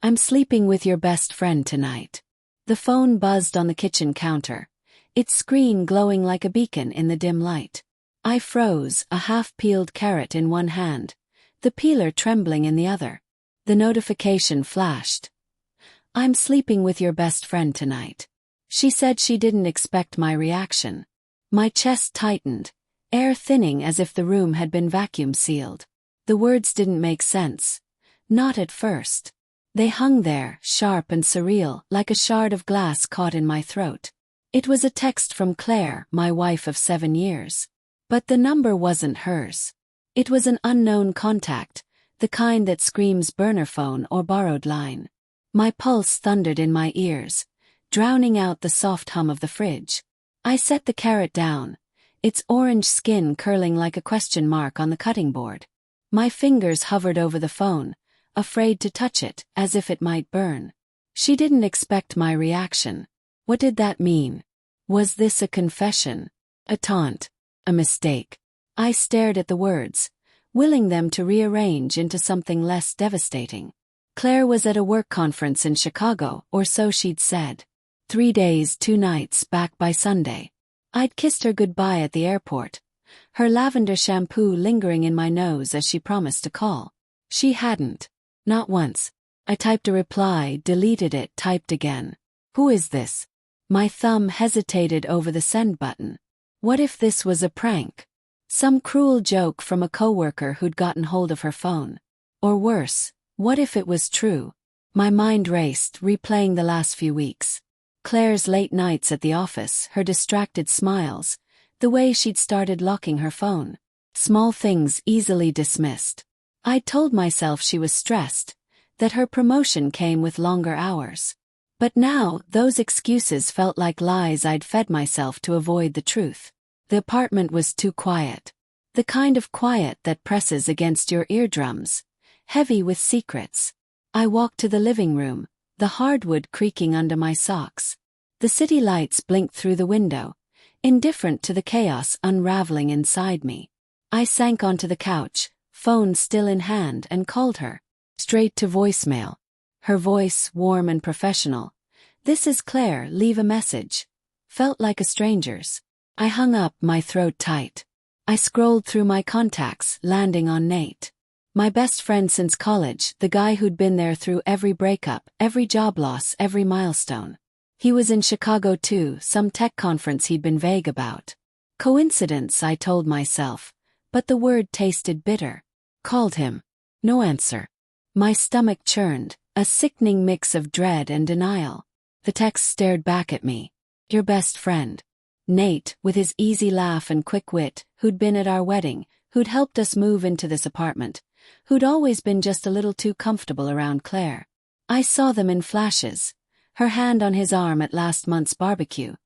I'm sleeping with your best friend tonight. The phone buzzed on the kitchen counter, its screen glowing like a beacon in the dim light. I froze, a half-peeled carrot in one hand, the peeler trembling in the other. The notification flashed. I'm sleeping with your best friend tonight. She said she didn't expect my reaction. My chest tightened, air thinning as if the room had been vacuum sealed. The words didn't make sense. Not at first. They hung there, sharp and surreal, like a shard of glass caught in my throat. It was a text from Claire, my wife of 7 years. But the number wasn't hers. It was an unknown contact, the kind that screams burner phone or borrowed line. My pulse thundered in my ears, drowning out the soft hum of the fridge. I set the carrot down, its orange skin curling like a question mark on the cutting board. My fingers hovered over the phone, afraid to touch it, as if it might burn. She didn't expect my reaction. What did that mean? Was this a confession? A taunt? A mistake? I stared at the words, willing them to rearrange into something less devastating. Claire was at a work conference in Chicago, or so she'd said. 3 days, 2 nights, back by Sunday. I'd kissed her goodbye at the airport, her lavender shampoo lingering in my nose as she promised to call. She hadn't. Not once. I typed a reply, deleted it, typed again. Who is this? My thumb hesitated over the send button. What if this was a prank? Some cruel joke from a coworker who'd gotten hold of her phone. Or worse, what if it was true? My mind raced, replaying the last few weeks. Claire's late nights at the office, her distracted smiles, the way she'd started locking her phone. Small things easily dismissed. I'd told myself she was stressed, that her promotion came with longer hours. But now, those excuses felt like lies I'd fed myself to avoid the truth. The apartment was too quiet. The kind of quiet that presses against your eardrums, heavy with secrets. I walked to the living room, the hardwood creaking under my socks. The city lights blinked through the window, indifferent to the chaos unraveling inside me. I sank onto the couch, phone still in hand, and called her. Straight to voicemail. Her voice, warm and professional. "This is Claire, leave a message." Felt like a stranger's. I hung up, my throat tight. I scrolled through my contacts, landing on Nate. My best friend since college, the guy who'd been there through every breakup, every job loss, every milestone. He was in Chicago too, some tech conference he'd been vague about. Coincidence, I told myself, but the word tasted bitter. Called him. No answer. My stomach churned, a sickening mix of dread and denial. The text stared back at me. Your best friend. Nate, with his easy laugh and quick wit, who'd been at our wedding, who'd helped us move into this apartment, who'd always been just a little too comfortable around Claire. I saw them in flashes. Her hand on his arm at last month's barbecue.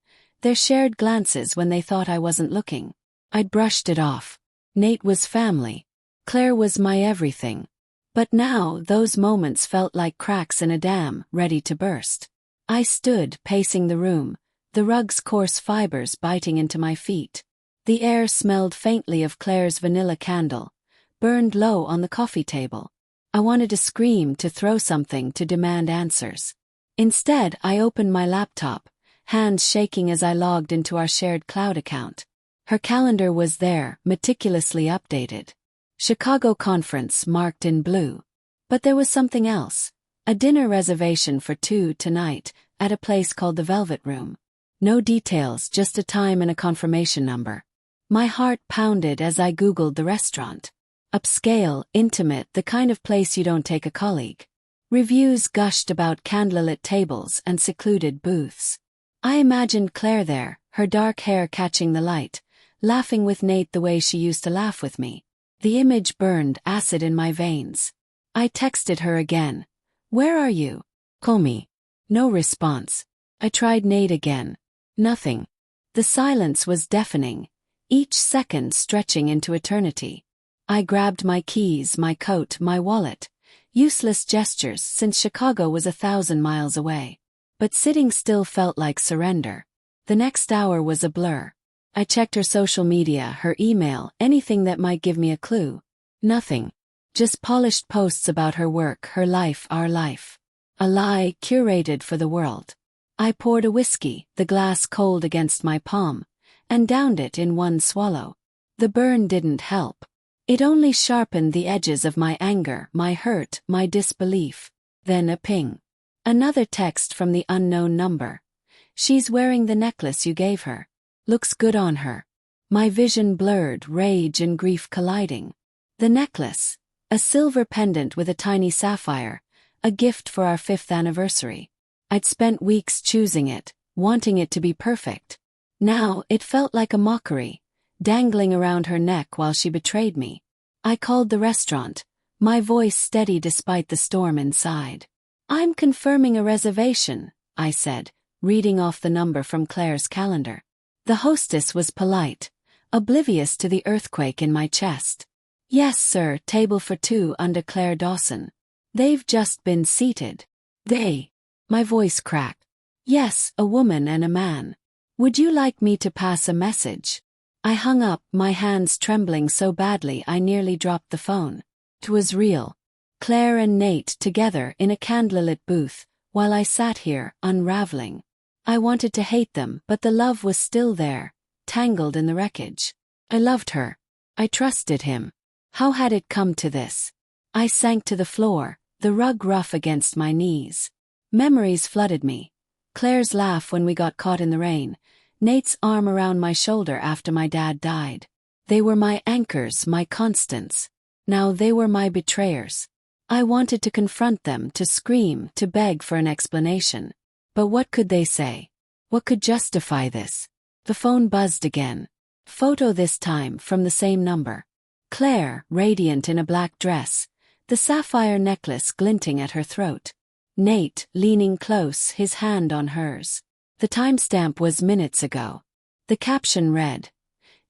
Their shared glances when they thought I wasn't looking. I'd brushed it off. Nate was family. Claire was my everything. But now, those moments felt like cracks in a dam, ready to burst. I stood, pacing the room, the rug's coarse fibers biting into my feet. The air smelled faintly of Claire's vanilla candle, burned low on the coffee table. I wanted to scream, to throw something, to demand answers. Instead, I opened my laptop, hands shaking as I logged into our shared cloud account. Her calendar was there, meticulously updated. Chicago conference marked in blue. But there was something else. A dinner reservation for 2 tonight, at a place called the Velvet Room. No details, just a time and a confirmation number. My heart pounded as I Googled the restaurant. Upscale, intimate, the kind of place you don't take a colleague. Reviews gushed about candlelit tables and secluded booths. I imagined Claire there, her dark hair catching the light, laughing with Nate the way she used to laugh with me. The image burned, acid in my veins. I texted her again. Where are you? Call me. No response. I tried Nate again. Nothing. The silence was deafening, each second stretching into eternity. I grabbed my keys, my coat, my wallet. Useless gestures since Chicago was 1,000 miles away. But sitting still felt like surrender. The next hour was a blur. I checked her social media, her email, anything that might give me a clue. Nothing. Just polished posts about her work, her life, our life. A lie curated for the world. I poured a whiskey, the glass cold against my palm, and downed it in one swallow. The burn didn't help. It only sharpened the edges of my anger, my hurt, my disbelief. Then a ping. Another text from the unknown number. She's wearing the necklace you gave her. Looks good on her. My vision blurred, rage and grief colliding. The necklace. A silver pendant with a tiny sapphire. A gift for our 5th anniversary. I'd spent weeks choosing it, wanting it to be perfect. Now it felt like a mockery, dangling around her neck while she betrayed me. I called the restaurant, my voice steady despite the storm inside. "I'm confirming a reservation," I said, reading off the number from Claire's calendar. The hostess was polite, oblivious to the earthquake in my chest. "Yes, sir, table for 2 under Claire Dawson. They've just been seated." "They?" My voice cracked. "Yes, a woman and a man. Would you like me to pass a message?" I hung up, my hands trembling so badly I nearly dropped the phone. It was real. Claire and Nate together in a candlelit booth, while I sat here, unraveling. I wanted to hate them, but the love was still there, tangled in the wreckage. I loved her. I trusted him. How had it come to this? I sank to the floor, the rug rough against my knees. Memories flooded me. Claire's laugh when we got caught in the rain, Nate's arm around my shoulder after my dad died. They were my anchors, my constants. Now they were my betrayers. I wanted to confront them, to scream, to beg for an explanation. But what could they say? What could justify this? The phone buzzed again. Photo this time from the same number. Claire, radiant in a black dress, the sapphire necklace glinting at her throat. Nate, leaning close, his hand on hers. The timestamp was minutes ago. The caption read,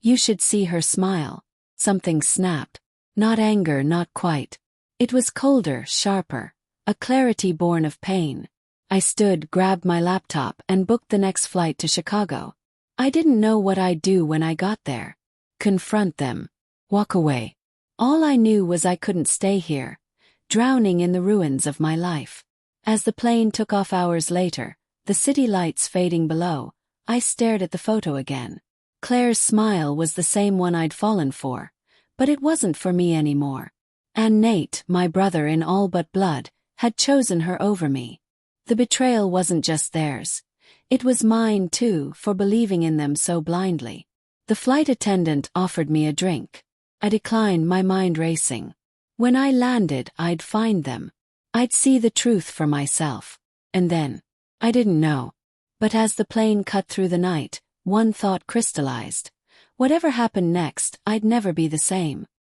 "You should see her smile." Something snapped. Not anger, not quite. It was colder, sharper, a clarity born of pain. I stood, grabbed my laptop, and booked the next flight to Chicago. I didn't know what I'd do when I got there. Confront them. Walk away. All I knew was I couldn't stay here, drowning in the ruins of my life. As the plane took off hours later, the city lights fading below, I stared at the photo again. Claire's smile was the same one I'd fallen for, but it wasn't for me anymore. And Nate, my brother in all but blood, had chosen her over me. The betrayal wasn't just theirs. It was mine too, for believing in them so blindly. The flight attendant offered me a drink. I declined, my mind racing. When I landed, I'd find them. I'd see the truth for myself. And then, I didn't know. But as the plane cut through the night, one thought crystallized. Whatever happened next, I'd never be the same.